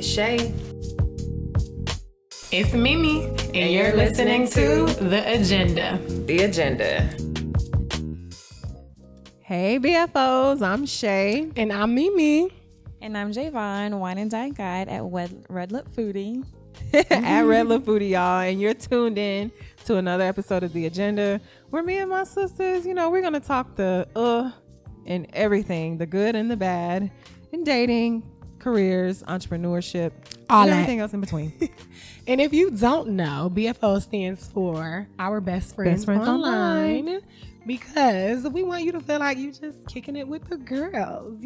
It's Shay. It's Mimi, and you're listening to The Agenda. The Agenda. Hey BFOs, I'm Shay. And I'm Mimi. And I'm Javon, Wine and Dine Guide at Red Lip Foodie. At Red Lip Foodie, y'all, and you're tuned to another episode of The Agenda, where me and my sisters, we're going to talk the and everything, the good and the bad, in dating, careers, entrepreneurship, and everything else in between. And if you don't know, BFO stands for Our Best Friends Online. Because we want you to feel like you just kicking it with the girls,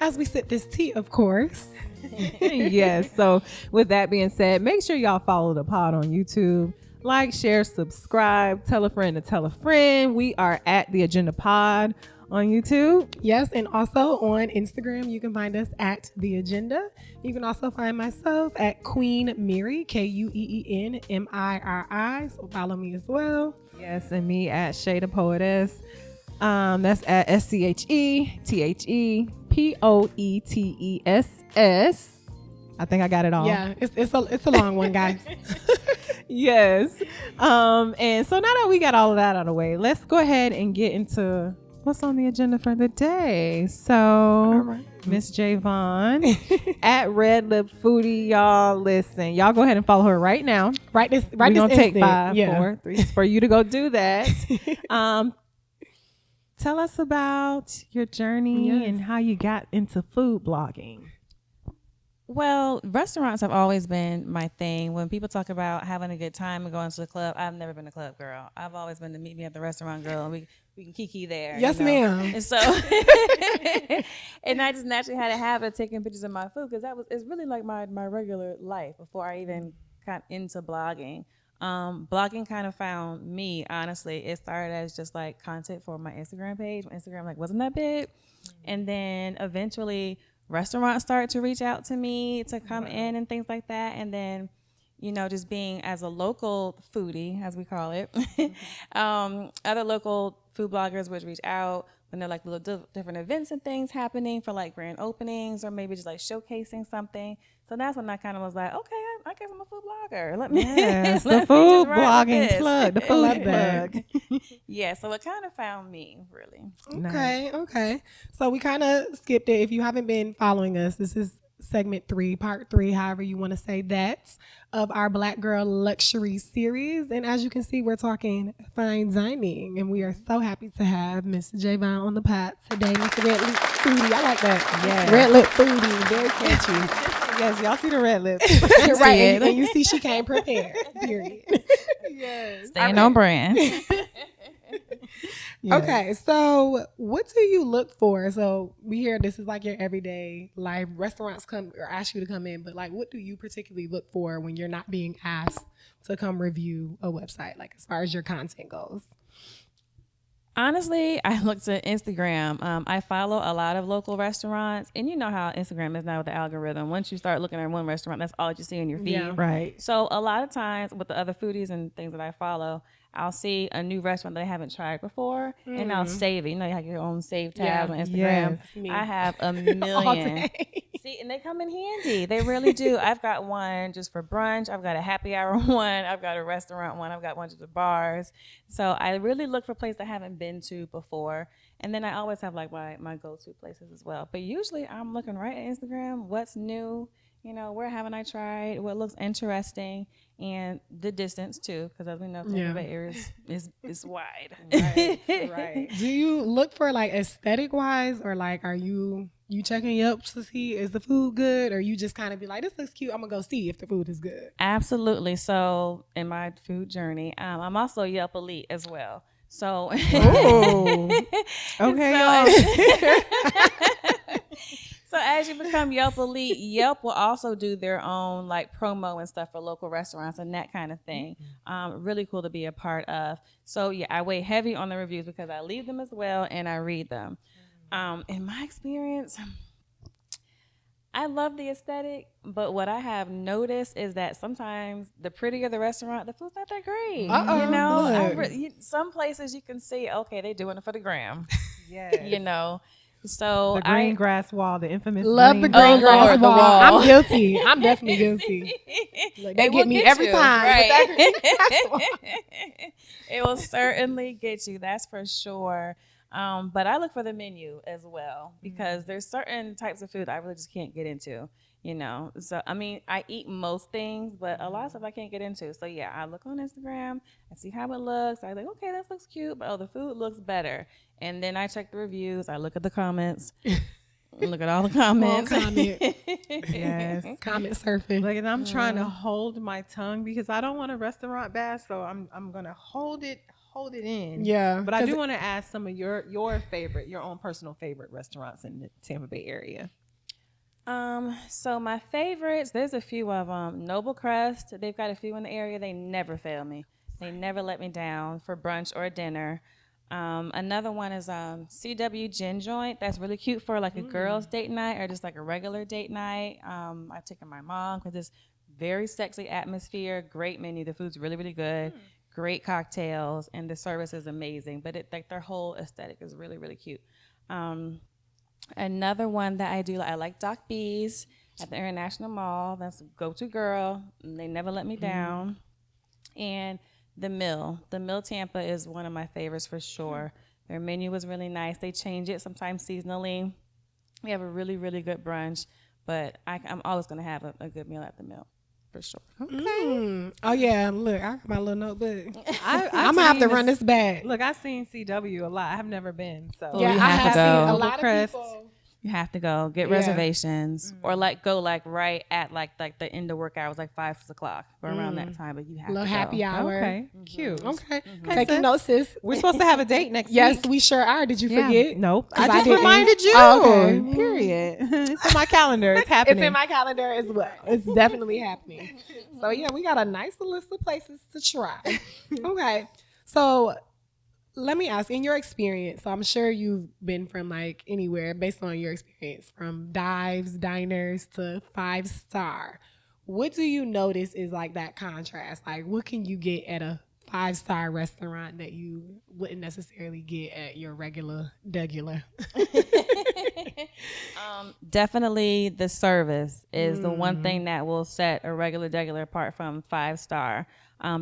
as we sip this tea, of course. Yes. So with that being said, make sure y'all follow the pod on YouTube. Like, share, subscribe, tell a friend to tell a friend. We are at The Agenda Pod on YouTube. Yes, and also on Instagram, you can find us at The Agenda. You can also find myself at Queen Miri, KUEENMIRI. So follow me as well. Yes, and me at Shay the Poetess. That's at SCHETHEPOETESS. I think I got it all. Yeah, it's a long one, guys. Yes. And so now that we got all of that out of the way, let's go ahead and get into what's on the agenda for the day. So, Miss Javon at Red Lip Foodie, y'all. Listen, y'all go ahead and follow her right now. We're gonna take 5, 4, 3 for you to go do that. Tell us about your journey and how you got into food blogging. Well, restaurants have always been my thing. When people talk about having a good time and going to the club, I've never been a club girl. I've always been the meet me at the restaurant girl. And we can kiki there. Yes, ma'am. And so, and I just naturally had a habit of taking pictures of my food because it's really like my regular life before I even got into blogging. Blogging kind of found me, honestly. It started as just like content for my Instagram page. My Instagram wasn't that big. And then eventually restaurants started to reach out to me to come in and things like that. And then, just being as a local foodie, as we call it, other local food bloggers would reach out when they're like little different events and things happening for like grand openings or maybe just like showcasing something. So that's when I kind of was like, okay, I guess I'm a food blogger. Let me the food blogging plug, the food plug. Yeah, so it kind of found me, really. Okay. So we kind of skipped it. If you haven't been following us, this is segment 3, part 3, however you want to say that, of our Black Girl Luxury series. And as you can see, we're talking fine dining. And we are so happy to have Miss Javon on the pod today. Miss Red Lip Foodie. I like that. Yeah. Red Lip Foodie. Very catchy. Yes, y'all see the red lips. Right. And you see she came prepared. Period. Yes. Staying on brand. Yes. Okay, so what do you look for? So we hear this is like your everyday life. Restaurants come or ask you to come in, but like what do you particularly look for when you're not being asked to come review a website, like as far as your content goes? Honestly, I looked at Instagram. I follow a lot of local restaurants, and you know how Instagram is now with the algorithm. Once you start looking at one restaurant, that's all you see in your feed. Yeah. Right. So a lot of times with the other foodies and things that I follow, I'll see a new restaurant that I haven't tried before, and I'll save it. You have your own save tabs on Instagram. Yes. I have a million. See, and they come in handy. They really do. I've got one just for brunch. I've got a happy hour one. I've got a restaurant one. I've got one just for bars. So I really look for places I haven't been to before. And then I always have like my go-to places as well. But usually I'm looking right at Instagram. What's new? Where haven't I tried? What looks interesting? And the distance too, because as we know, the Bay Area is wide. Right. Do you look for like aesthetic wise, or like are you checking Yelp to see is the food good, or you just kind of be like, this looks cute, I'm gonna go see if the food is good? Absolutely. So in my food journey, I'm also Yelp Elite as well. So okay. So as you become Yelp Elite, Yelp will also do their own like promo and stuff for local restaurants and that kind of thing. Really cool to be a part of. So yeah, I weigh heavy on the reviews because I leave them as well and I read them. In my experience, I love the aesthetic, but what I have noticed is that sometimes the prettier the restaurant, the food's not that great. Some places you can see, okay, they're doing it for the gram. Yeah. So The green grass wall, the infamous Love the green green Oh, grass Lord, the wall. wall. I'm guilty. I'm definitely guilty. Look, they It get will me every you, time. with that right? green grass wall. It will certainly get you. That's for sure. But I look for the menu as well because there's certain types of food I really just can't get into. You know, so I mean, I eat most things, but a lot of stuff I can't get into. So yeah, I look on Instagram, I see how it looks. I think, okay, this looks cute, but oh, the food looks better. And then I check the reviews. I look at the comments. Look at all the comments. comment. Yes. Comment surfing. Like, and I'm trying to hold my tongue because I don't want a restaurant bash, so I'm gonna hold it in. Yeah, But I 'cause do want to ask some of your own personal favorite restaurants in the Tampa Bay area. So my favorites, there's a few of them. Noble Crest, they've got a few in the area. They never fail me. They never let me down for brunch or dinner. Another one is CW Gin Joint. That's really cute for like a girls' date night or just like a regular date night. I've taken my mom because it's very sexy atmosphere, great menu. The food's really, really good, great cocktails, and the service is amazing. But it like their whole aesthetic is really, really cute. Another one that I do, I like Doc B's at the International Mall. That's a go-to girl. And they never let me down. And the Mill Tampa is one of my favorites for sure. Their menu was really nice. They change it sometimes seasonally. We have a really, really good brunch, but I'm always going to have a good meal at the Mill for sure. Oh yeah, look, I got my little notebook. I'm I'm gonna have to run this back. Look, I've seen CW a lot. I've never been, so Yeah, you I have to have go. seen a lot of Crest. people. You have to go get Yeah. reservations or like go like right at like the end of work hours, like 5 o'clock or around that time. But you have Little to go. happy hour. Okay, cute. Okay. Okay, Taking sis. notes, sis. We're supposed to have a date next Yes, week. we sure are. Did you Yeah. forget? Nope. 'Cause I I just didn't. reminded you. Oh, okay. Period. It's in my calendar. It's happening. It's in my calendar as well. It's definitely happening. So yeah, we got a nice list of places to try. Okay. So let me ask, in your experience, so I'm sure you've been from like anywhere based on your experience, from dives, diners to 5-star. What do you notice is like that contrast? Like what can you get at a 5-star restaurant that you wouldn't necessarily get at your regular. Definitely the service is the one thing that will set a regular apart from 5-star.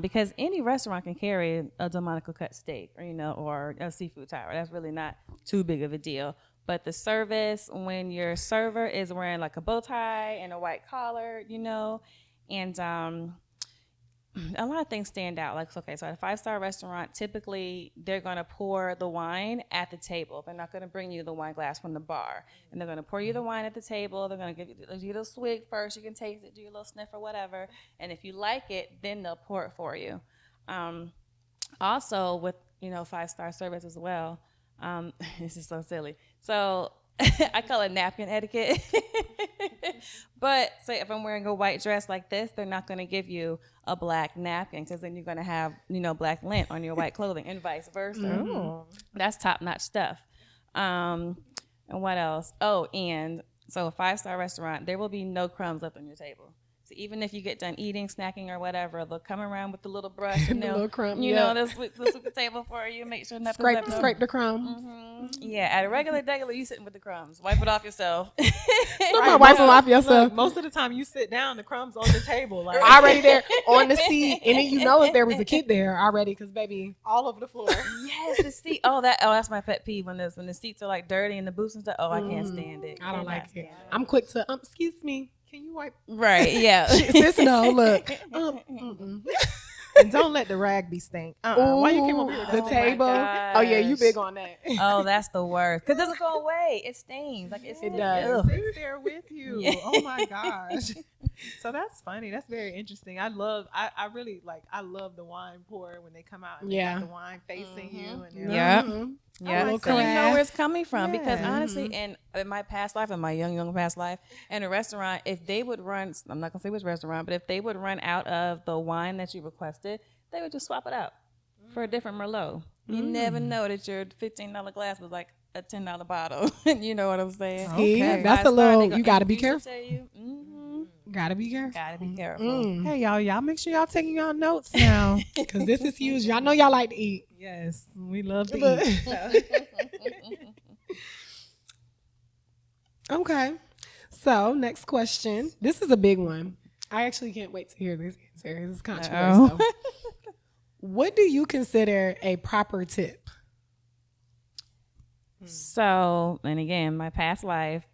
Because any restaurant can carry a Delmonico cut steak or a seafood tower. That's really not too big of a deal. But the service, when your server is wearing like a bow tie and a white collar, and a lot of things stand out. Like, okay, so at a 5-star restaurant, typically they're going to pour the wine at the table. They're not going to bring you the wine glass from the bar. And they're going to pour you the wine at the table. They're going to give you a little swig first. You can taste it, do your little sniff or whatever. And if you like it, then they'll pour it for you. Also, with, 5-star service as well, this is so silly. So I call it napkin etiquette. But say if I'm wearing a white dress like this, they're not going to give you a black napkin because then you're going to have, black lint on your white clothing and vice versa. That's top-notch stuff. And what else? Oh, and so a 5-star restaurant, there will be no crumbs left on your table. So even if you get done eating, snacking, or whatever, they'll come around with the little brush and they'll, little crumb, they'll sweep the table for you, make sure nothing's left over. Scrape the crumbs. Yeah, at a regular you sitting with the crumbs. Wipe it off yourself. Don't mind wiping off yourself. Look, most of the time you sit down, the crumbs on the table, like Already there on the seat, and then if there was a kid there already, because baby, all over the floor. Yes, the seat. That's my pet peeve when the seats are like dirty and the booths and stuff. Oh, I can't stand it. I don't Cannot like it. stand I'm quick to excuse me. Can you wipe? Right, yeah. Sis, no, look. and don't let the rag be stank. Why you came over here? The with table. gosh. Oh yeah, you big on that. Oh, that's the worst. Because it doesn't go away. It stains. Like It does. It sits there with you. Yeah. Oh my gosh. So that's funny. That's very interesting. I really love the wine pour when they come out and they got the wine facing you. And Yeah. Mhm. Yeah, like so you know that. where it's coming from because Yeah. honestly, in my past life, in my young past life, in a restaurant, if they would run, I'm not gonna say which restaurant, but if they would run out of the wine that you requested, they would just swap it out for a different Merlot. You never know that your $15 glass was like a $10 bottle. You know what I'm saying? See, Okay. that's a 5-star, little. they gonna You gotta be introduce careful. it to you. Gotta be careful. Gotta be careful. Hey y'all make sure y'all taking y'all notes now. Because this is huge. Y'all know y'all like to eat. Yes, we love to Look. eat. So. Okay. So next question. This is a big one. I actually can't wait to hear this answer. This is controversial. What do you consider a proper tip? So, and again, my past life,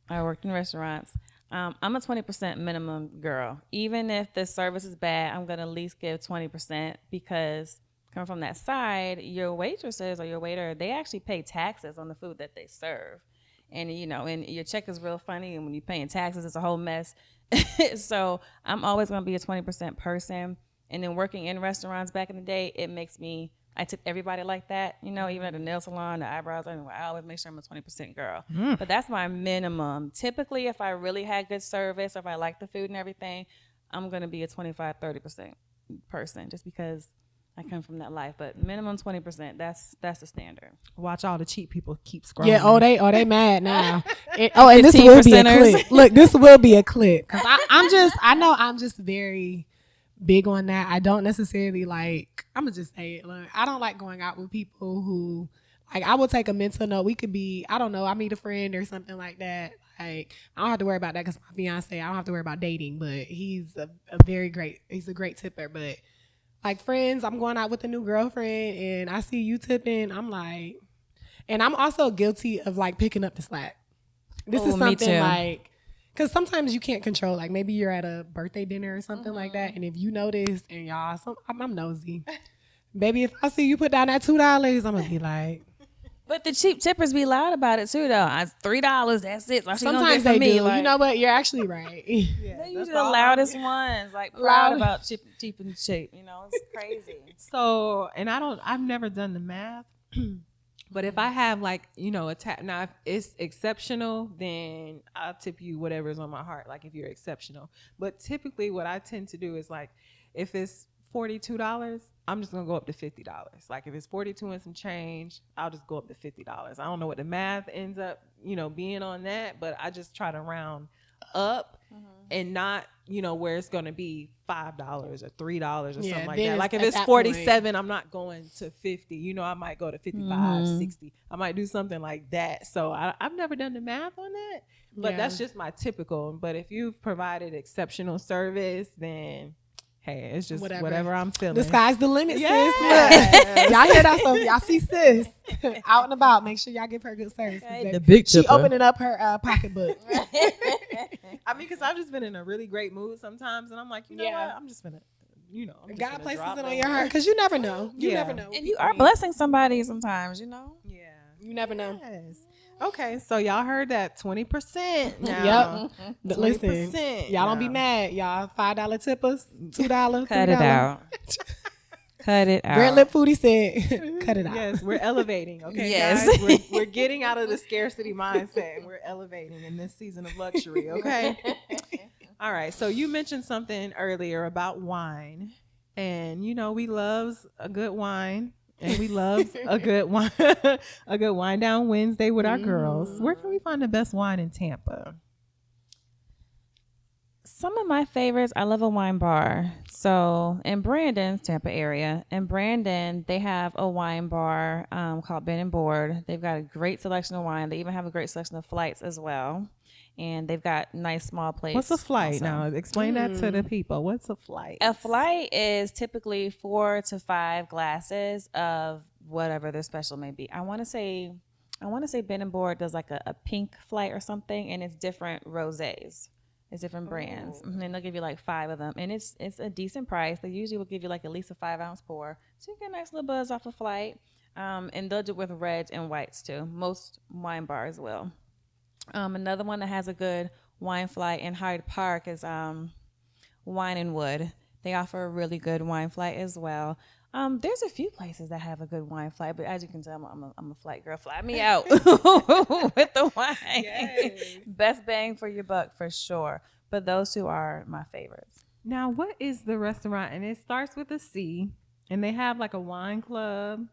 I worked in restaurants. I'm a 20% minimum girl. Even if the service is bad, I'm going to at least give 20% because coming from that side, your waitresses or your waiter, they actually pay taxes on the food that they serve. And, you know, and your check is real funny. And when you're paying taxes, it's a whole mess. So I'm always going to be a 20% person. And then working in restaurants back in the day, I tip everybody like that, you know, even at the nail salon, the eyebrows, anyway, I always make sure I'm a 20% girl. But that's my minimum. Typically, if I really had good service, or if I like the food and everything, I'm going to be a 25, 30% person just because I come from that life. But minimum 20%, that's the standard. Watch all the cheap people keep scrolling. Yeah, they mad now. And this will be a clip. Look, this will be a clip. Because I know I'm just very big on that. I don't necessarily like, I'm gonna just say it. Look, I don't like going out with people who, like, I will take a mental note. We could be, I don't know, I meet a friend or something like that. Like, I don't have to worry about that because my fiance, I don't have to worry about dating, but he's a great tipper. But like friends, I'm going out with a new girlfriend and I see you tipping, I'm like, and I'm also guilty of like picking up the slack. This is something like, because sometimes you can't control, like maybe you're at a birthday dinner or something like that, and if you notice, and y'all, I'm nosy. Baby, if I see you put down that $2, I'm going to be like. But the cheap tippers be loud about it too, though. It's $3, that's it. Sometimes they do. Like, you know what? You're actually right. Yeah, they're usually the loudest ones, like proud about cheap and cheap. You know, it's crazy. So, and I've never done the math. But if I have like, you know, now if it's exceptional, then I'll tip you whatever's on my heart, like if you're exceptional. But typically what I tend to do is like, if it's $42, I'm just going to go up to $50. Like if it's 42 and some change, I'll just go up to $50. I don't know what the math ends up, you know, being on that, but I just try to round up and not, you know, where it's going to be $5 or $3 or something like that. Like if it's 47, I'm not going to 50. You know, I might go to 55, 60. I might do something like that. So I've never done the math on that, but that's just my typical. But if you've provided exceptional service, then hey, it's just whatever I'm feeling. The sky's the limit, sis. Look, y'all hear that? So y'all see sis out and about. Make sure y'all give her good service. Okay, the big She opening up her pocketbook. I mean, because I've just been in a really great mood sometimes, and I'm like, you know what? I'm just gonna, you know, God places it on your heart because you never know. You never know. And you are blessing somebody sometimes, you know. Yeah, you never know. Yes. Okay, so y'all heard that 20% now. Yep. But listen, y'all don't be mad. Y'all $5 tippers, $2. Cut it out. Cut it out. Red Lip Foodie said, cut it out. Yes, we're elevating. Okay, yes. guys, we're getting out of the scarcity mindset and we're elevating in this season of luxury. Okay. All right. So you mentioned something earlier about wine, and you know we love a good wine. And we love a good wine down Wednesday with our girls. Where can we find the best wine in Tampa? Some of my favorites, I love a wine bar. So in Brandon, Tampa area, in Brandon, they have a wine bar called Ben and Board. They've got a great selection of wine. They even have a great selection of flights as well. And they've got nice small plates. What's a flight also. now? Explain that to the people. What's a flight? A flight is typically 4 to 5 glasses of whatever their special may be. I want to say Ben and Board does like a pink flight or something, and it's different rosés. It's different brands. And they'll give you like 5 of them. And it's a decent price. They usually will give you like at least a 5-ounce pour. So you get a nice little buzz off a flight. And they'll do it with reds and whites too. Most wine bars will. Another one that has a good wine flight in Hyde Park is Wine and Wood. They offer a really good wine flight as well. There's a few places that have a good wine flight, but as you can tell, I'm a flight girl. Fly me out with the wine. Yes. Best bang for your buck for sure. But those two are my favorites. Now, what is the restaurant? And it starts with a C, and they have like a wine club.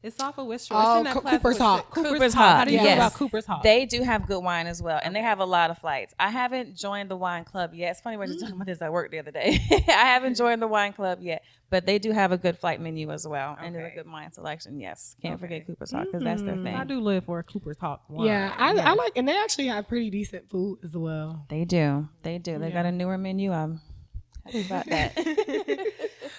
It's off of West Oh, Shore. It's in that Plaza Cooper's West- Hawk. Cooper's Hawk. How do you Yes. feel about Cooper's Hawk? They do have good wine as well, and they have a lot of flights. I haven't joined the wine club yet. It's funny we're just talking about this at work the other day. I haven't joined the wine club yet, but they do have a good flight menu as well, and there's a good wine selection. Yes, can't forget Cooper's Hawk because that's their thing. I do live for a Cooper's Hawk wine. Yeah, I like, and they actually have pretty decent food as well. They do. They do. They got a newer menu. I'm happy about that.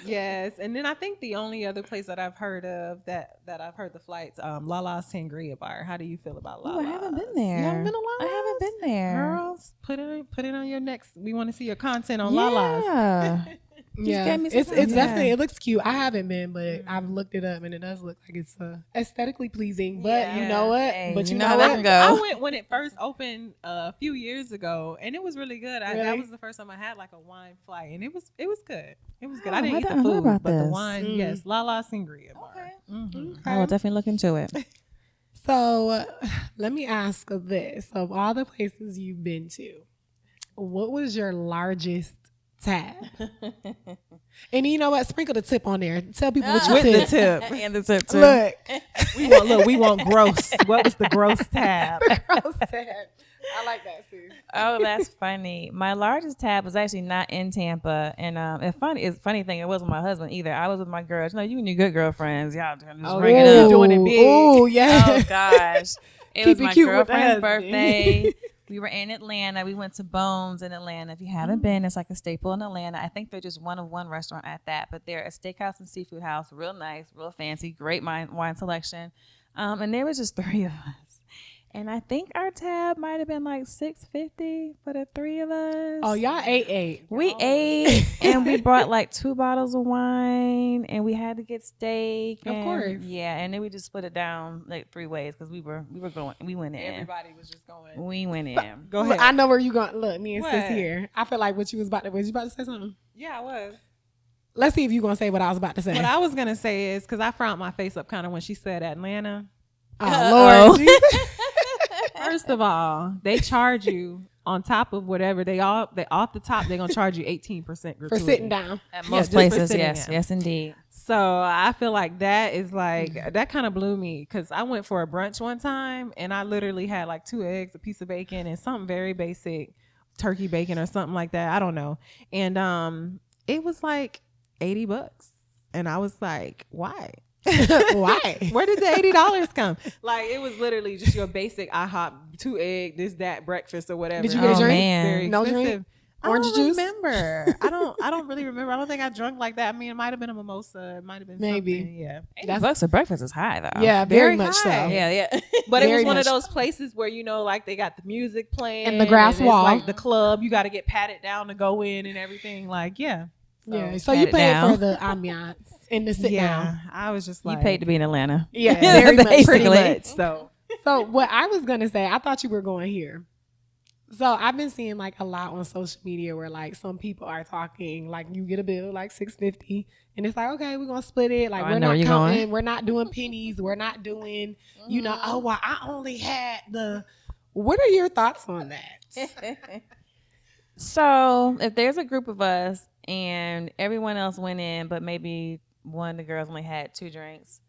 Yes, and then I think the only other place that I've heard of that I've heard the flights, Lala's Sangria Bar. How do you feel about Lala's? I haven't been there. You haven't been to Lala's? I haven't been there. Girls, put it on your next. We want to see your content on Lala's. Yeah. Yeah, gave me some it's time. definitely, it looks cute. I haven't been, but I've looked it up and it does look like it's aesthetically pleasing. But you know what? Hey, but you you know know how that what? can go. I went when it first opened a few years ago, and it was really good. That Really? was the first time I had like a wine flight, and it was good. It was good. Oh, I didn't I eat the didn't know food, about but the this. wine, yes, Lala Sangria Bar. Okay. Mhm. I will definitely look into it. So let me ask this: of all the places you've been to, what was your largest tab? And you know what? Sprinkle the tip on there. Tell people what you With the said. tip, And the tip too. Look, we want gross. What was the gross tab? gross tab. I like that too. Oh, that's funny. My largest tab was actually not in Tampa, and it's funny thing. It wasn't my husband either. I was with my girls. You know, you and your good girlfriends, y'all just bring it up. doing it big. Oh yeah. Oh gosh, it Keep was it my cute with the girlfriend's husband. birthday. We were in Atlanta. We went to Bones in Atlanta. If you haven't been, it's like a staple in Atlanta. I think they're just one of one restaurant at that, but they're a steakhouse and seafood house. Real nice, real fancy, great wine selection. And there was just three of us. And I think our tab might have been like $650 for the three of us. Oh, y'all ate. We ate and we brought like 2 bottles of wine and we had to get steak. Of course. Yeah, and then we just split it down like 3 ways because we went in. Everybody was just going. We went in. Go Look, ahead. I know where you going. Look, me and sis What? here. I feel like what you was about to say something? Yeah, I was. Let's see if you gonna say what I was about to say. What I was gonna say is because I frowned my face up kind of when she said Atlanta. Oh Lord. Jesus. First of all, they charge you on top of whatever they off the top. They're gonna charge you 18% gratuity For sitting down. At Yeah, most just for places, sitting yes. down. Yes, indeed. So I feel like that is like that kind of blew me because I went for a brunch one time and I literally had like 2 eggs, a piece of bacon, and something very basic, turkey bacon or something like that. I don't know. And it was like $80, and I was like, why? Why? Where did the $80 come? Like it was literally just your basic IHOP 2 egg, this, that, breakfast or whatever. Did you get a Oh, drink? man. Very No expensive. drink? Orange I don't juice? remember. I don't really remember. I don't think I drunk like that. I mean, it might have been a mimosa. It might have been Maybe. something. Yeah. $80 for breakfast is high though. Yeah, very Very much so. high. Yeah. But it Very was one of much those places where, you know, like they got the music playing And the grass it's wall. like the club. You got to get patted down to go in and everything. Like, yeah. Yeah. So pat you it paid down. for the ambiance and the sit down. I was just You like, paid to be in Atlanta. Yeah, very much. pretty Basically. much. So So what I was gonna say, I thought you were going here. So I've been seeing like a lot on social media where like some people are talking like you get a bill like $650 and it's like okay we're gonna split it like Oh, I we're know where not you're counting going. we're not doing pennies we're not doing you know oh well I only had the. What are your thoughts on that? So if there's a group of us and everyone else went in, but maybe one of the girls only had 2 drinks,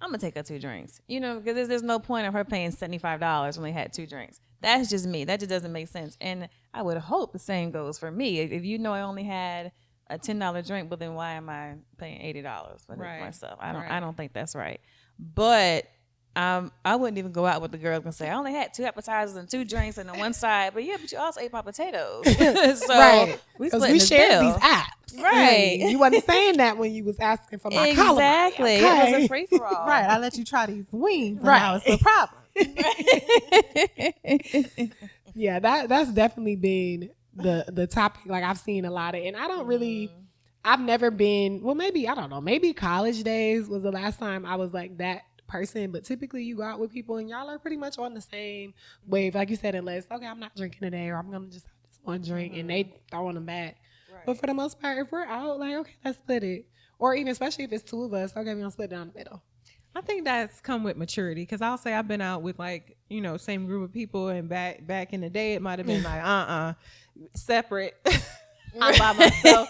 I'm gonna take her 2 drinks. You know, because there's no point of her paying $75 when they had 2 drinks. That's just me. That just doesn't make sense. And I would hope the same goes for me. If you know I only had a $10 drink, but then why am I paying $80 for Right. myself? I Right. don't think that's right. But I wouldn't even go out with the girls and say I only had 2 appetizers and 2 drinks and on one side, but you also ate my potatoes. So Right. we Because splitting we this shared bill. these apps. Right. You wasn't saying that when you was asking for my Exactly. calamari. It was Okay? a free for all. right, I let you try these wings, and Right. now it's a problem. Yeah, that's definitely been the topic. Like I've seen a lot of, and I don't really. I've never been. Well, maybe I don't know. Maybe college days was the last time I was like that person. But typically, you go out with people and y'all are pretty much on the same wave, like you said. Unless okay, I'm not drinking today, or I'm gonna just have this one drink, and they throwing them back. But for the most part, if we're out, like okay, let's split it. Or even especially if it's 2 of us, okay, we're gonna split down the middle. I think that's come with maturity because I'll say I've been out with like, you know, same group of people and back in the day it might have been like separate. I'm by myself.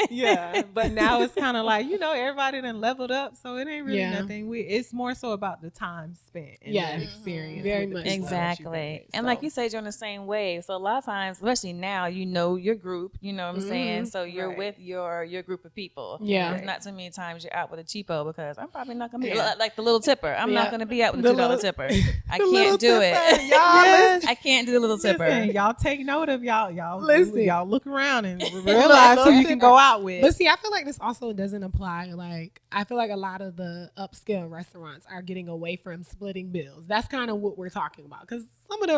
Yeah, but now it's kind of like, everybody done leveled up, so it ain't really nothing. It's more so about the time spent and the experience. Very with the much people that you've been Exactly. with, And so. like you said, you're on the same wave. So a lot of times, especially now, your group, you know what I'm saying? So you're Right. with your group of people. Yeah. There's not too many times you're out with a cheapo because I'm probably not going to be like the little tipper. I'm not going to be out with a $2 tipper. I can't do it. Yes. I can't do the little tipper. Listen, y'all take note of y'all. Listen. Y'all look around and realize who you can go out with. But see, I feel like this also doesn't apply. Like, I feel like a lot of the upscale restaurants are getting away from splitting bills. That's kind of what we're talking about. Because some of the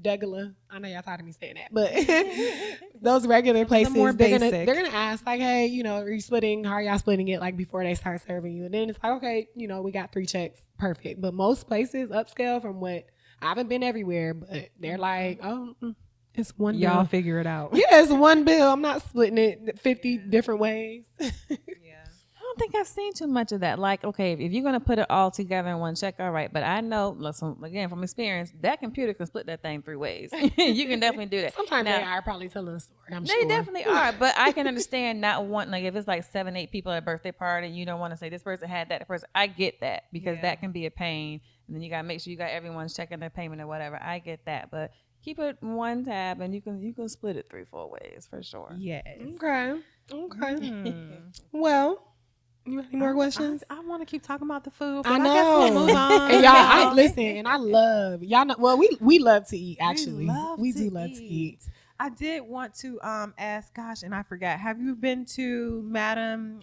degular, I know y'all tired of me saying that, but those regular places, more they're basic. gonna ask like, hey, are you splitting? How are y'all splitting it? Like before they start serving you, and then it's like, okay, we got 3 checks, perfect. But most places upscale, from what I haven't been everywhere, but they're like, oh. It's one y'all bill. figure it out. Yeah, it's one bill. I'm not splitting it 50 different ways. I don't think I've seen too much of that. Like, okay, if you're gonna put it all together in one check, all right. But I know, listen, again, from experience, that computer can split that thing 3 ways. You can definitely do that. Sometimes Now, they are probably telling a story. I'm they sure. definitely are, but I can understand not wanting, like, if it's like 7, 8 people at a birthday party and you don't want to say this person had that person. I get that because that can be a pain, and then you gotta make sure you got everyone's checking their payment or whatever. I get that, but keep it one tab and you can split it 3-4 ways for sure. Yes. Okay. Well, you have any more questions? I want to keep talking about the food. I But know. I guess we'll move on. And y'all, listen, and I love y'all. Know, well, we love to eat. Actually, we do love to eat. I did want to ask, gosh, and I forgot. Have you been to Madam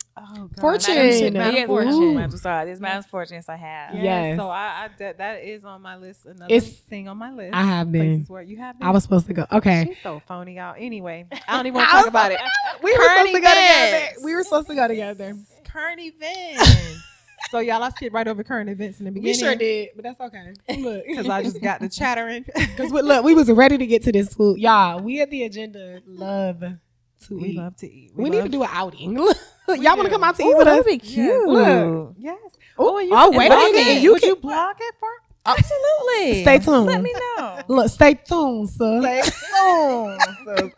Fortune? Madam Ooh. Fortune. I'm sorry. There's Madam Fortune. Yes, I have. Yes. So that is on my list. Another It's- thing on my list. I have been. Places where you have been. I was supposed to go. Okay. She's so phony, y'all. Anyway, I don't even want to talk about it. We were supposed to go together. events. We were supposed to go together. Current events. So y'all, I skipped right over current events in the We beginning. sure did, but that's okay. Look, Because I just got the chattering. Because look, we was ready to get to this food, y'all. We at the agenda love to We eat. love to eat. We need to do an outing. Y'all want to come out to eat with That us? would be cute. Look. Yes. Oh, and you oh, can wait a blog minute. it. You Would can- you blog it for? Absolutely. Stay tuned. Let me know. Look, stay tuned, sir.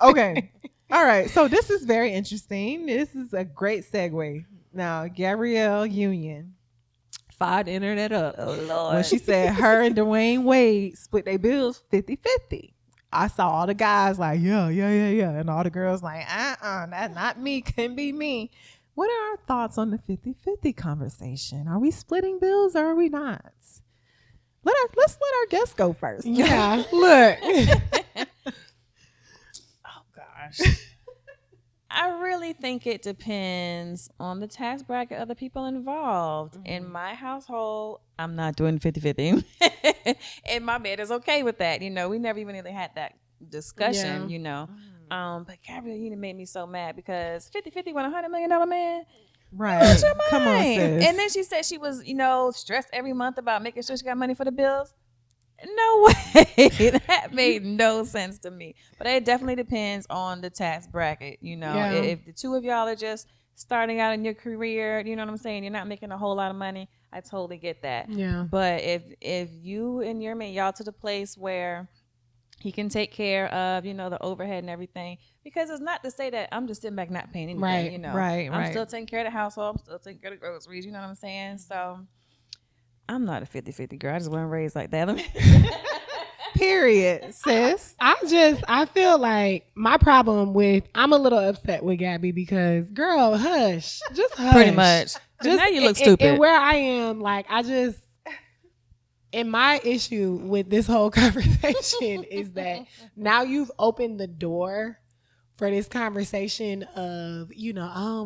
Okay. All right. So this is very interesting. This is a great segue. Now, Gabrielle Union fired the internet up when she said her and Dwayne Wade split their bills 50-50. I saw all the guys like, yeah. And all the girls like, that's not me. Couldn't be me. What are our thoughts on the 50-50 conversation? Are we splitting bills or are we not? Let's let our guests go first. Yeah, look. Oh gosh. I really think it depends on the tax bracket of the people involved. In my household, I'm not doing 50-50. And my bed is okay with that. We never even really had that discussion, But Gabrielle Union made me so mad because 50-50 won $100 million man. Right. What's your Come on, mind? sis. And then she said she was, stressed every month about making sure she got money for the bills. No way. That made no sense to me. But it definitely depends on the tax bracket. Yeah. If the two of y'all are just starting out in your career, you know what I'm saying? You're not making a whole lot of money. I totally get that. Yeah. But if you and your man, y'all to the place where he can take care of, the overhead and everything, because it's not to say that I'm just sitting back not paying anything, Right. Right. I'm still taking care of the household. I'm still taking care of the groceries. You know what I'm saying? So I'm not a 50-50 girl. I just wasn't raised like that. Period, sis. I feel like my problem I'm a little upset with Gabby because, girl, hush. Just hush. Pretty much. Just, now you look stupid. And where I am, like, and my issue with this whole conversation is that now you've opened the door for this conversation of,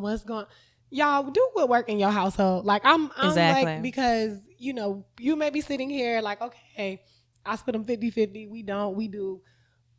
what's going. Y'all do what work in your household. Like I'm Exactly. like, because you may be sitting here like, okay, I split them 50-50. We do.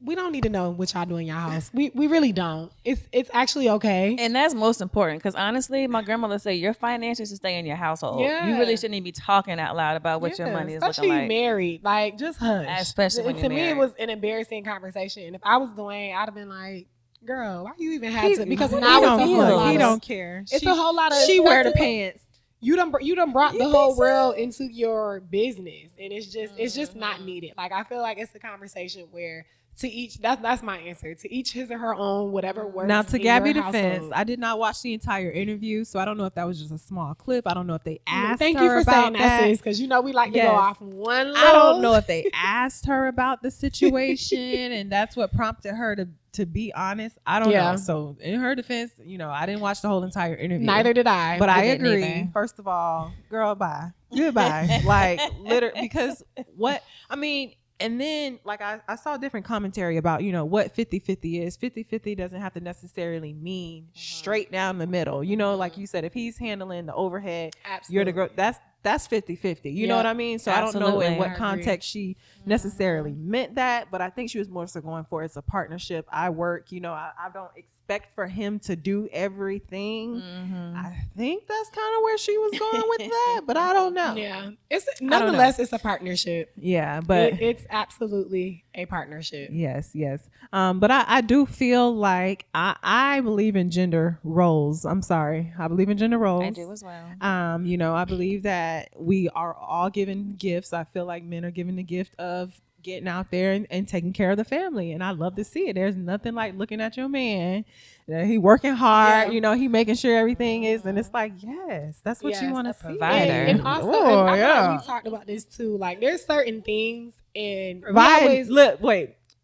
We don't need to know what y'all do in your house. We really don't. It's actually okay. And that's most important because honestly, my grandmother said your finances should stay in your household. Yeah. You really shouldn't even be talking out loud about what your money is especially looking like. married. Like, just hush. Especially when to you're me, it married. was an embarrassing conversation. And if I was Dwayne, I'd have been like, "Girl, why you even have to?" Because he now don't it's a whole look, lot he of, don't care. It's a whole lot of. She wear the pants. you done brought the whole world into your business, and it's just not needed. Like, I feel like it's a conversation where to each, that's my answer, to each his or her own, whatever works. Now, to in Gabby's your defense, household. I did not watch the entire interview, so I don't know if that was just a small clip. I don't know if they asked Thank her you for about saying that, that. sis, because we like to Yes. go off one little. I don't know if they asked her about the situation, and that's what prompted her to be honest. I don't Yeah. know. So in her defense, I didn't watch the whole entire interview. Neither did I. But I didn't agree. either. First of all, girl, bye. Goodbye. Like, literally, because and then, like, I saw different commentary about, what 50-50 is. 50-50 doesn't have to necessarily mean straight down the middle. Like you said, if he's handling the overhead, you're the girl. That's 50-50. You know what I mean? So I don't know Absolutely. in I what agree. context she necessarily meant that, but I think she was more so going for it's a partnership. I work, I don't expect for him to do everything. I think that's kind of where she was going with that, but I don't know. Yeah, nonetheless, it's a partnership. Yeah, but It's absolutely a partnership. yes. But I do feel like I believe in gender roles. I'm sorry. I believe in gender roles. I do as well. I believe that we are all given gifts. I feel like men are given the gift of getting out there and taking care of the family. And I love to see it. There's nothing like looking at your man. He working hard, he making sure everything is. And it's like, yes, that's what you Yes, want a to see. provider. And also, Oh, and I yeah. know we talked about this too. Like, there's certain things, and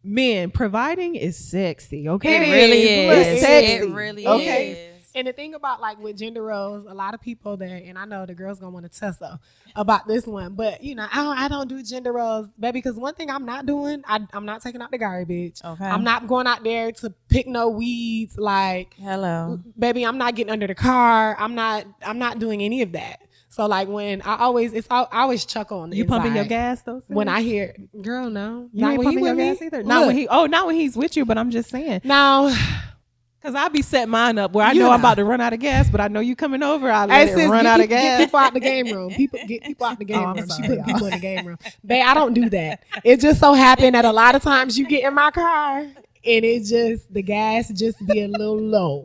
Men, providing is sexy, okay? It really is. is. Look, It really Okay. is. And the thing about, like, with gender roles, a lot of people and I know the girls gonna want to tussle about this one, but I don't do gender roles, baby. Because one thing I'm not doing, I'm not taking out the garbage. Okay. I'm not going out there to pick no weeds. Like, Hello. baby, I'm not getting under the car. I'm not doing any of that. So, like, when I always chuckle on the You pumping your inside gas though? sis? when I hear, girl, no, You not ain't when he pumping your with me. gas either. Not when Look, not when he's with you, but I'm just saying. now. Cause I be setting mine up where I You know know. I'm about to run out of gas, but I know you coming over. I let Hey, it sis, run get out of Get gas. people out the game room. Get people out the game I'm room. She sorry, put y'all. people in the game room. Babe, I don't do that. It just so happened that a lot of times you get in my car and the gas just be a little low.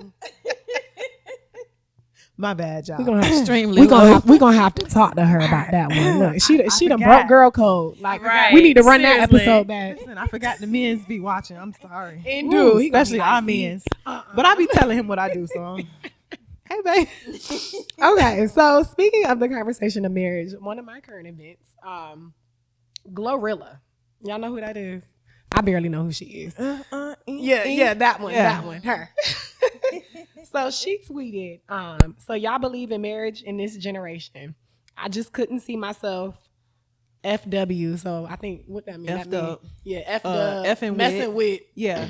My bad, y'all. We're gonna have, Extremely we gonna have to talk to her about that one. Look, she done forgot. broke girl code. Like, Right. we need to run that Seriously. episode back. Listen, I forgot the men's be watching. I'm sorry. And Ooh, he gonna be especially like, our see, men's. But I be telling him what I do. So, hey, babe. Okay, so speaking of the conversation of marriage, one of my current events, Glorilla. Y'all know who that is? I barely know who she is. Yeah, that one, her. So she tweeted, so y'all believe in marriage in this generation. I just couldn't see myself FW. So I think what that means. Effed up. Yeah, F effing messing with Yeah.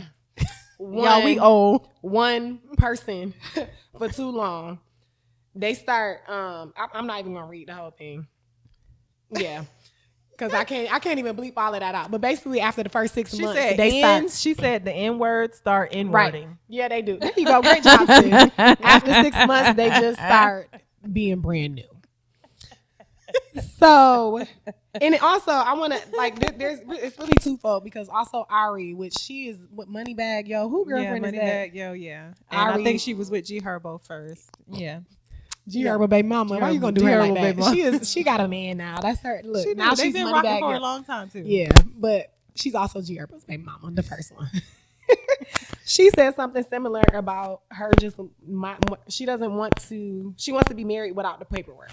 one, we old. one person for too long. They start I'm not even gonna read the whole thing. Yeah. Cause I can't even bleep all of that out. But basically after the first 6 She months, said they start she said the N word start N right. wording. Yeah, they do. There you go. Great job, sis. After 6 months, they just start being brand new. So, and it also, I want to it's really twofold because also Ari, which she is with Moneybag Yo. Who girlfriend is that? Moneybag Yo, yeah. And I Ari- think she was with G Herbo first. Yeah. G Herbo baby mama. Why you gonna do G her Herbo like baby that? She got a man now. That's her. Look, She now they've she's been rocking Moneybag for Yo. a long time too. Yeah, but she's also G Herbo's baby mama, the first one. She said something similar about her she wants to be married without the paperwork.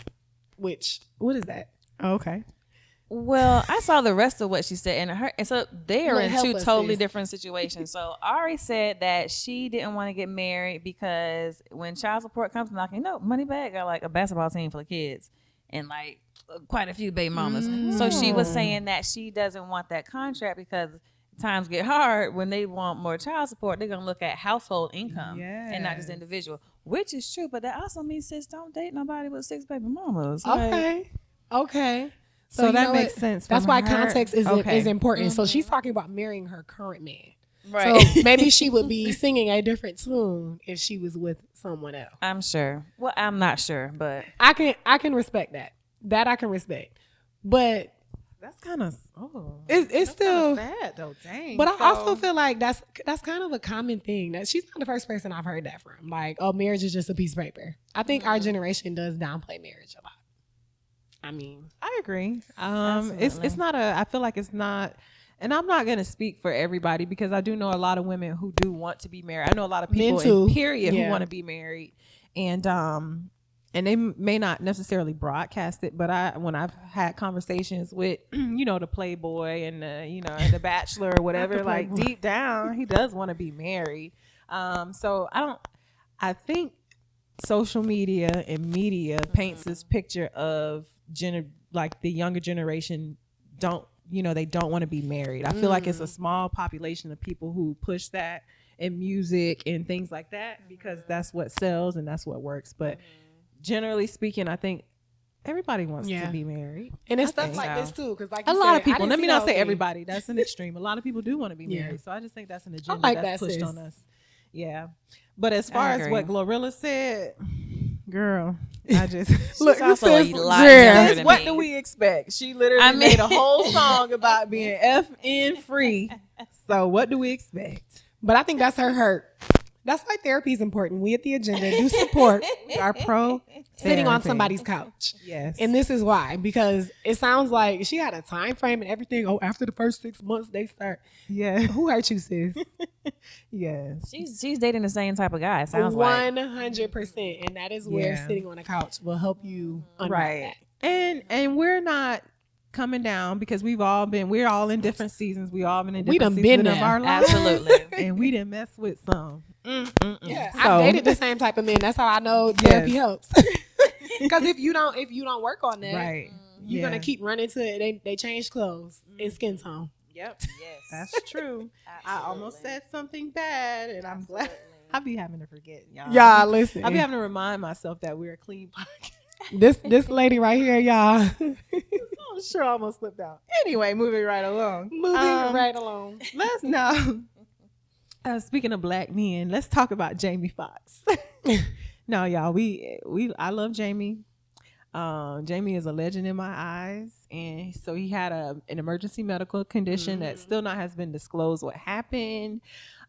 Which, what is that? Oh, okay. Well, I saw the rest of what she said, and so they are Look, in help two us, totally sis. different situations. So Ari said that she didn't want to get married because when child support comes knocking, Moneybag got like a basketball team full of kids and like quite a few baby mamas. So she was saying that she doesn't want that contract because times get hard when they want more child support. They're gonna look at household income and not just Yes. individual, which is true. But that also means sis don't date nobody with 6 baby mamas. Okay. So you that know makes what? sense That's from why her. context is Okay. important. So she's talking about marrying her current man. Right. So maybe she would be singing a different tune if she was with someone else. I'm sure. Well, I'm not sure, but I can respect that. That I can respect. But That's kind of It's still sad though. Dang. But I also feel like that's kind of a common thing. That she's not the first person I've heard that from. Like, oh, marriage is just a piece of paper. I think our generation does downplay marriage a lot. I mean, I agree. It's not I feel like it's not, and I'm not gonna speak for everybody because I do know a lot of women who do want to be married. I know a lot of people in period who want to be married, and they may not necessarily broadcast it, but when I've had conversations with the Playboy and the Bachelor or whatever, like deep down he does want to be married. So I think social media and media paints this picture of like the younger generation they don't want to be married. I feel like it's a small population of people who push that in music and things like that because that's what sells and that's what works. But generally speaking, I think everybody wants to be married. And it's stuff like this too, because like a lot of people, let me not say everybody, that's an extreme. A lot of people do want to be married. So I just think that's an agenda that's pushed on us. Yeah. But as far as what Glorilla said, girl, I just look. What do we expect? She literally made a whole song about being FN free. So what do we expect? But I think that's her hurt. That's why therapy is important. We at the Agenda do support. We are pro sitting on somebody's couch. Yes. And this is why, because it sounds like she had a time frame and everything. Oh, after the first 6 months they start. Yeah. Who hurt you, sis? Yes. She's dating the same type of guy. It sounds 100%. And that is where sitting on a couch will help you unwrap that. And we're not coming down because we're all in different seasons. We all been in different seasons of our lives. Absolutely. And we didn't mess with some. Yeah, so, I dated the same type of men. That's how I know therapy helps. Because if you don't work on that, right, you're gonna keep running to it. They change clothes and skin tone. Yep. Yes, that's true. I almost said something bad, and I'm glad. I be having to forget, y'all. Yeah, listen. I be having to remind myself that we're a clean podcast. This lady right here, y'all. I'm sure I almost slipped out. Anyway, moving right along. Let's now. Speaking of black men, let's talk about Jamie Foxx. No, y'all, I love Jamie. Jamie is a legend in my eyes, and so he had an emergency medical condition that still not has been disclosed what happened.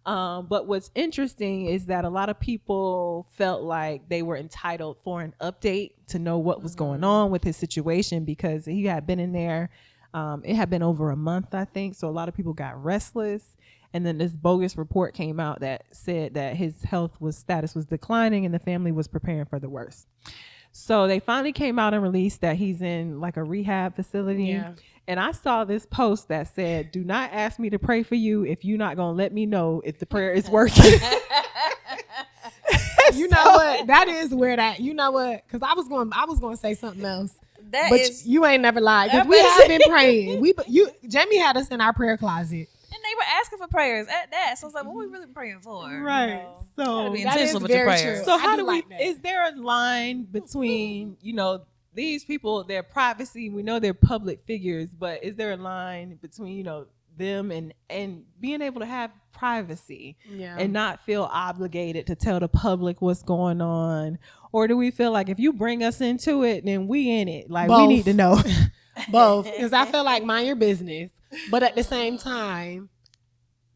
But what's interesting is that a lot of people felt like they were entitled for an update to know what was going on with his situation because he had been in there. It had been over a month, I think. So a lot of people got restless. And then this bogus report came out that said that his status was declining and the family was preparing for the worst. So they finally came out and released that he's in like a rehab facility. Yeah. And I saw this post that said, "Do not ask me to pray for you if you're not going to let me know if the prayer is working." You know what? That is where that, you know what? Because I was going to say something else. You ain't never lied. Because we have been praying. Jamie had us in our prayer closet. And they were asking for prayers at that. So I was like, what are we really praying for? Right. So be intentional with your prayers. So how do we, is there a line between, these people, their privacy, we know they're public figures, but is there a line between, them and being able to have privacy and not feel obligated to tell the public what's going on? Or do we feel like if you bring us into it, then we in it? Like we need to know. Both. Because I feel like mind your business. But at the same time,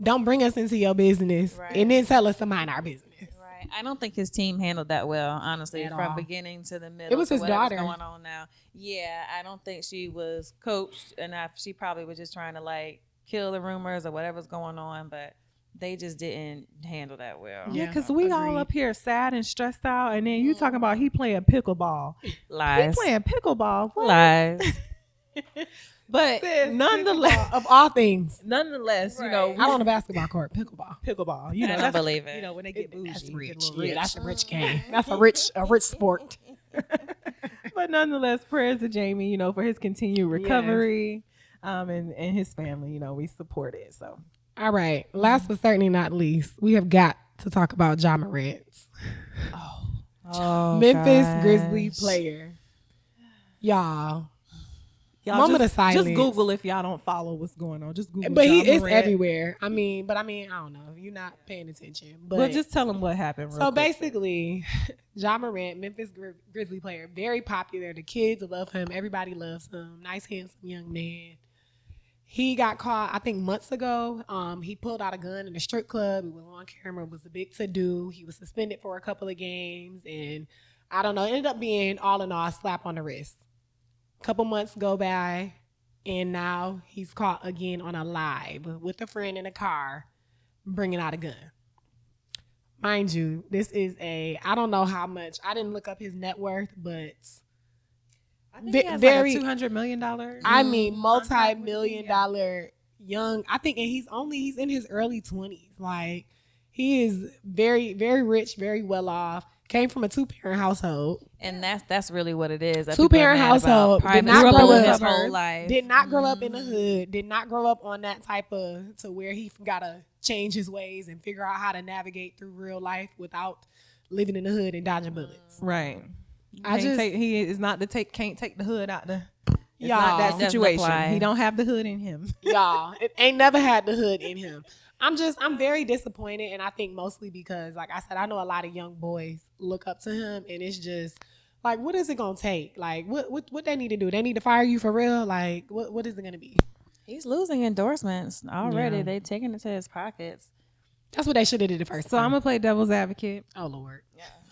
don't bring us into your business and then tell us to mind our business. Right. I don't think his team handled that well, honestly, from beginning to the middle. It was his daughter going on now. Yeah, I don't think she was coached enough. She probably was just trying to kill the rumors or whatever's going on, but they just didn't handle that well. Yeah, because we all up here sad and stressed out, and then you talking about he playing pickleball. Lies. He playing pickleball. What? Lies. But nonetheless, of all things, nonetheless, out on the basketball court, pickleball. I don't believe it. When they get bougie, that's rich. Yeah, that's a rich game. That's a rich sport. But nonetheless, prayers to Jamie, for his continued recovery, and his family. We support it. So, all right. Last but certainly not least, we have got to talk about Ja Morant. Memphis Grizzly player, y'all. Y'all Moment just, of silence. Just Google if y'all don't follow what's going on. Just Google. But he Ja is Morant. everywhere. I mean, I don't know. You're not paying attention. But just tell them what happened. so basically, Ja Morant, Memphis Grizzly player, very popular. The kids love him. Everybody loves him. Nice, handsome young man. He got caught, I think, months ago. He pulled out a gun in a strip club. It was on camera. It was a big to-do. He was suspended for a couple of games. And I don't know. It ended up being, all in all, a slap on the wrist. Couple months go by, and now he's caught again on a live with a friend in a car bringing out a gun. Mind you, this is I don't know how much. I didn't look up his net worth, but I think he has very like a $200 million. I mean, multi-million dollar young. I think, and he's in his early 20s. Like, he is very, very rich, very well off. Came from a 2-parent household. And that's really what it is. that 2-parent people are mad about. household. Did Private not school grow his up whole life. Did not grow up in the hood. Did not grow up on that type of, to where he gotta change his ways and figure out how to navigate through real life without living in the hood and dodging bullets. Right. Can't take the hood out the. It's Y'all. not that Doesn't situation. apply. He don't have the hood in him. Y'all, it ain't never had the hood in him. I'm very disappointed, and I think mostly because, like I said, I know a lot of young boys look up to him, and it's just like, what is it gonna take? Like, what they need to do? They need to fire you for real? Like, what is it gonna be? He's losing endorsements already. Yeah. They taking it to his pockets. That's what they should have did the first So I'm time. gonna play devil's advocate, Oh Lord.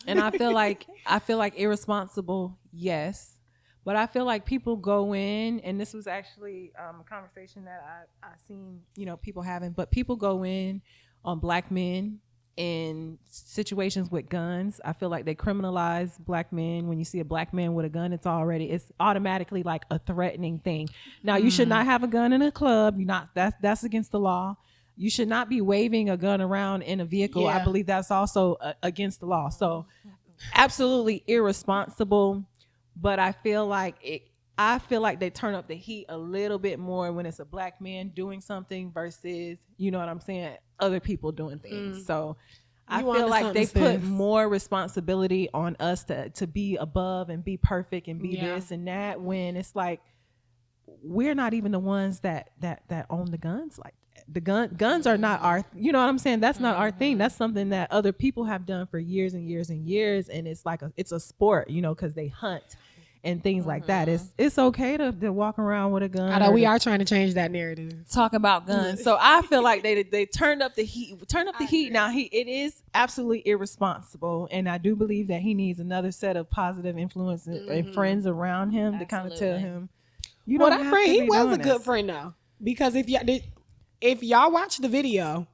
and I feel like irresponsible, yes, but I feel like people go in, and this was actually a conversation that I seen people having, but people go in on black men in situations with guns. I feel like they criminalize black men. When you see a black man with a gun, it's automatically like a threatening thing. Now, you should not have a gun in a club. That's against the law. You should not be waving a gun around in a vehicle. Yeah. I believe that's also against the law. So absolutely irresponsible. But I feel like they turn up the heat a little bit more when it's a black man doing something versus, you know what I'm saying, other people doing things. So I You feel onto like they something, put sis. more responsibility on us to be above and be perfect and be Yeah. this and that, when it's like we're not even the ones that own the guns. Like, the guns are not our, you know what I'm saying? That's not our thing. That's something that other people have done for years and years and years. And it's like it's a sport, because they hunt and things like that. It's okay to walk around with a gun. I know or we to are trying to change that narrative. talk about guns. So I feel like they turned up the heat. Now it is absolutely irresponsible, and I do believe that he needs another set of positive influences and friends around him to kind of tell Absolutely. him. You Well, don't that have friend, to he be was a doing good this. friend though, because if y'all watch the video,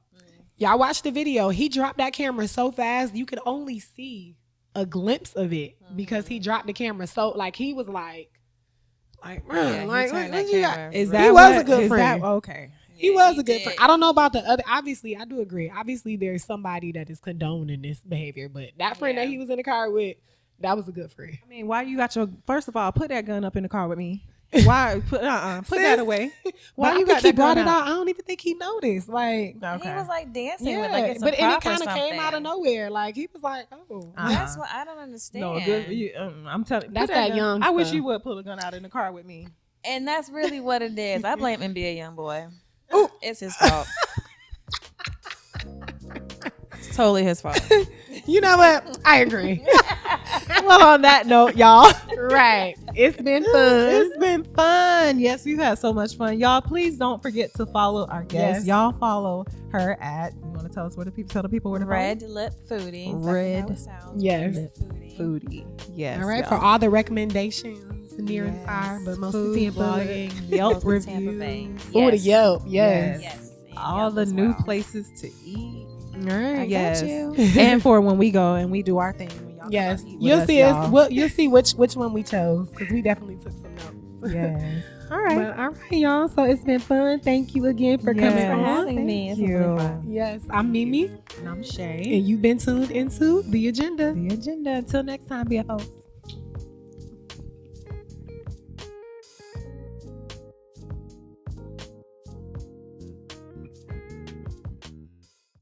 he dropped that camera so fast you could only see a glimpse of it because he dropped the camera so, like, he was like Yeah, man, he like turned what that you got? camera. Is He that was what- a good is friend. that- okay. He was he a good did. friend. I don't know about the other. Obviously, I do agree. Obviously, there's somebody that is condoning this behavior, but that friend that Yeah. he was in the car with, that was a good friend. I mean, why you got your? First of all, put that gun up in the car with me. Why put that Sis, away? Why you you got think he that brought gun it out? out? I don't even think he noticed. Like, Okay. He was like dancing yeah, with like it's but a and prop it kind or of came something. out of nowhere. Like, he was like, oh, That's what I don't understand. No, good. I'm telling. That's put that gun- young I wish stuff. you would pull a gun out in the car with me. And that's really what it is. I blame NBA young boy. Ooh. It's his fault. It's totally his fault. you know what? I agree. Well, on that note, y'all, Right. It's been fun. it's been fun. Yes, we've had so much fun, y'all. Please don't forget to follow our guest. Yes. Y'all follow her at. You want to tell us where tell the people where to Red Lip Foodie. Red That's how it sounds. Yes. Red Foodie. follow? Foodie. Yes. All right. y'all. For all the recommendations, near and Yes. far, but mostly Food Tampa. blogging, Yelp Mostly Tampa Bay. reviews, Oh, the Yes. Yelp. Yes. Yes. And all Yelp the as new well. places to eat. All right. Yes. you. And for when we go and we do our thing. When y'all come Yes. out and eat with You'll us, see y'all. us. Well, you'll see which one we chose because we definitely took some notes. Yes. All right. But all right, y'all. So it's been fun. Thank you again for coming Yes. for on. having me. It's Thank really you. fun. Yes, I'm Mimi, And I'm Shay. and you've been tuned into The Agenda. The agenda. Until next time, BFO.